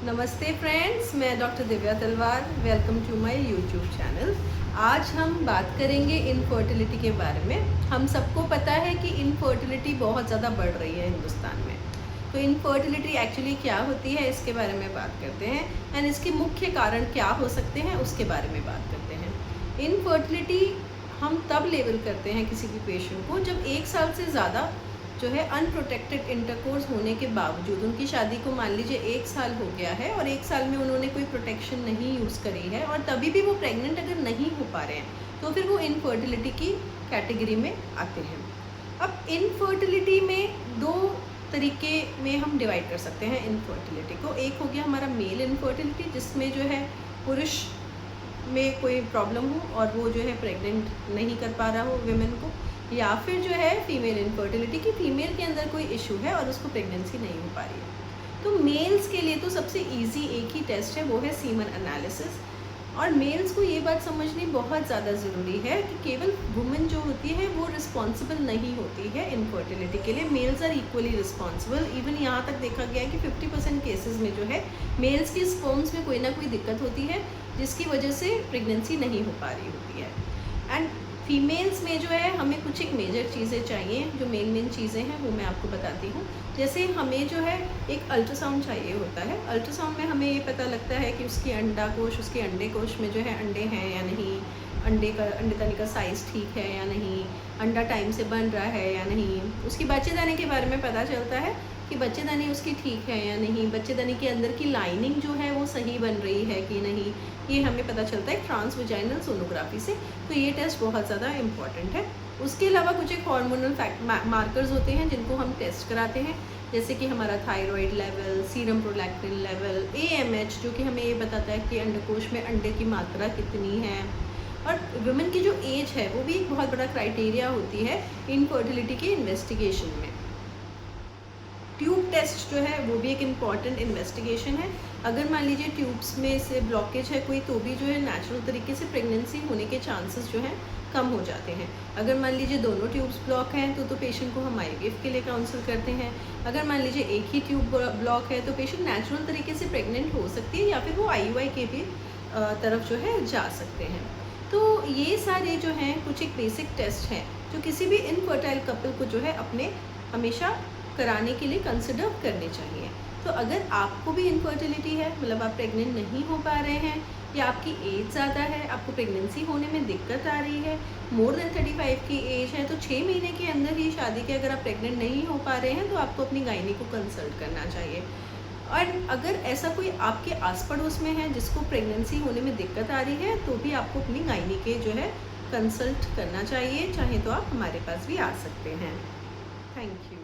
नमस्ते फ्रेंड्स, मैं doctor Divya Talwar. Welcome to my YouTube channel. आज हम बात करेंगे इनफर्टिलिटी के बारे में। हम सबको पता है कि इनफर्टिलिटी बहुत ज़्यादा बढ़ रही है हिंदुस्तान में। तो इनफर्टिलिटी एक्चुअली क्या होती है, इसके बारे में बात करते हैं एंड इसके मुख्य कारण क्या हो सकते हैं उसके बारे में बात करते हैं। इनफर्टिलिटी हम तब लेबल करते हैं किसी भी पेशेंट को जब 1 साल से ज़्यादा जो है अनप्रोटेक्टेड इंटरकोर्स होने के बावजूद, उनकी शादी को मान लीजिए 1 साल हो गया है और 1 साल में उन्होंने कोई प्रोटेक्शन नहीं यूज़ करी है और तभी भी वो प्रेग्नेंट अगर नहीं हो पा रहे हैं तो फिर वो इनफर्टिलिटी की कैटेगरी में आते हैं। अब इनफर्टिलिटी में 2 तरीके में हम डिवाइड कर सकते हैं इनफर्टिलिटी को। एक हो गया हमारा मेल इनफर्टिलिटी, जिसमें जो है पुरुष में कोई प्रॉब्लम हो और वो जो है प्रेग्नेंट नहीं कर पा रहा हो विमेन को, या फिर जो है फीमेल इनफर्टिलिटी की फीमेल के अंदर कोई इशू है और उसको प्रेगनेंसी नहीं हो पा रही है। तो मेल्स के लिए तो सबसे इजी एक ही टेस्ट है, वो है सीमन एनालिसिस। और मेल्स को ये बात समझनी बहुत ज़्यादा ज़रूरी है कि केवल वुमेन जो होती है वो रिस्पॉन्सिबल नहीं होती है इनफर्टिलिटी के लिए। Males are equally responsible. Even यहाँ तक देखा गया है कि 50% केसेस में जो है मेल्स की स्पर्म्स में कोई ना कोई दिक्कत होती है जिसकी वजह से प्रेगनेंसी नहीं हो पा रही होती है। एंड फीमेल्स में जो है हमें कुछ एक मेजर चीज़ें चाहिए, जो मेन चीज़ें हैं वो मैं आपको बताती हूँ। जैसे हमें जो है एक अल्ट्रासाउंड चाहिए होता है। अल्ट्रासाउंड में हमें ये पता लगता है कि उसकी अंडाकोश, उसके अंडे कोश में जो है अंडे हैं या नहीं, अंडे तनी का साइज़ ठीक है या नहीं, अंडा टाइम से बन रहा है या नहीं, उसकी बच्चेदानी के बारे में पता चलता है कि बच्चेदानी उसकी ठीक है या नहीं, बच्चेदानी के अंदर की लाइनिंग जो है वो सही बन रही है कि नहीं, ये हमें पता चलता है ट्रांसवेजाइनल सोनोग्राफी से। तो ये टेस्ट बहुत ज़्यादा इम्पॉर्टेंट है। उसके अलावा कुछ एक हार्मोनल मार्कर्स होते हैं जिनको हम टेस्ट कराते हैं, जैसे कि हमारा thyroid level, serum prolactin level, AMH, जो कि हमें ये बताता है कि अंडकोश में अंडे की मात्रा कितनी है। और वुमेन की जो एज है वो भी एक बहुत बड़ा क्राइटेरिया होती है इनफर्टिलिटी के इन्वेस्टिगेशन में। ट्यूब टेस्ट जो है वो भी एक इम्पॉर्टेंट इन्वेस्टिगेशन है। अगर मान लीजिए ट्यूब्स में से ब्लॉकेज है कोई, तो भी जो है नेचुरल तरीके से प्रेगनेंसी होने के चांसेस जो हैं कम हो जाते हैं। अगर मान लीजिए दोनों ट्यूब्स ब्लॉक हैं तो पेशेंट को हम IVF के लिए काउंसिल करते हैं। अगर मान लीजिए एक ही ट्यूब ब्लॉक है तो पेशेंट नेचुरल तरीके से प्रेग्नेंट हो सकती है या फिर वो IUI के भी तरफ जो है जा सकते हैं। तो ये सारे जो हैं कुछ एक बेसिक टेस्ट हैं जो किसी भी इनफर्टाइल कपल को जो है अपने हमेशा कराने के लिए कंसिडर करने चाहिए। तो अगर आपको भी इनफर्टिलिटी है, मतलब आप प्रेग्नेंट नहीं हो पा रहे हैं या आपकी एज ज़्यादा है, आपको प्रेगनेंसी होने में दिक्कत आ रही है, मोर देन 35 की एज है, तो 6 महीने के अंदर ही शादी के अगर आप प्रेग्नेंट नहीं हो पा रहे हैं तो आपको अपनी गायनी को कंसल्ट करना चाहिए। और अगर ऐसा कोई आपके आस पड़ोस में है जिसको प्रेगनेंसी होने में दिक्कत आ रही है तो भी आपको अपनी गायनी के जो है कंसल्ट करना चाहिए। चाहे तो आप हमारे पास भी आ सकते हैं। Thank you.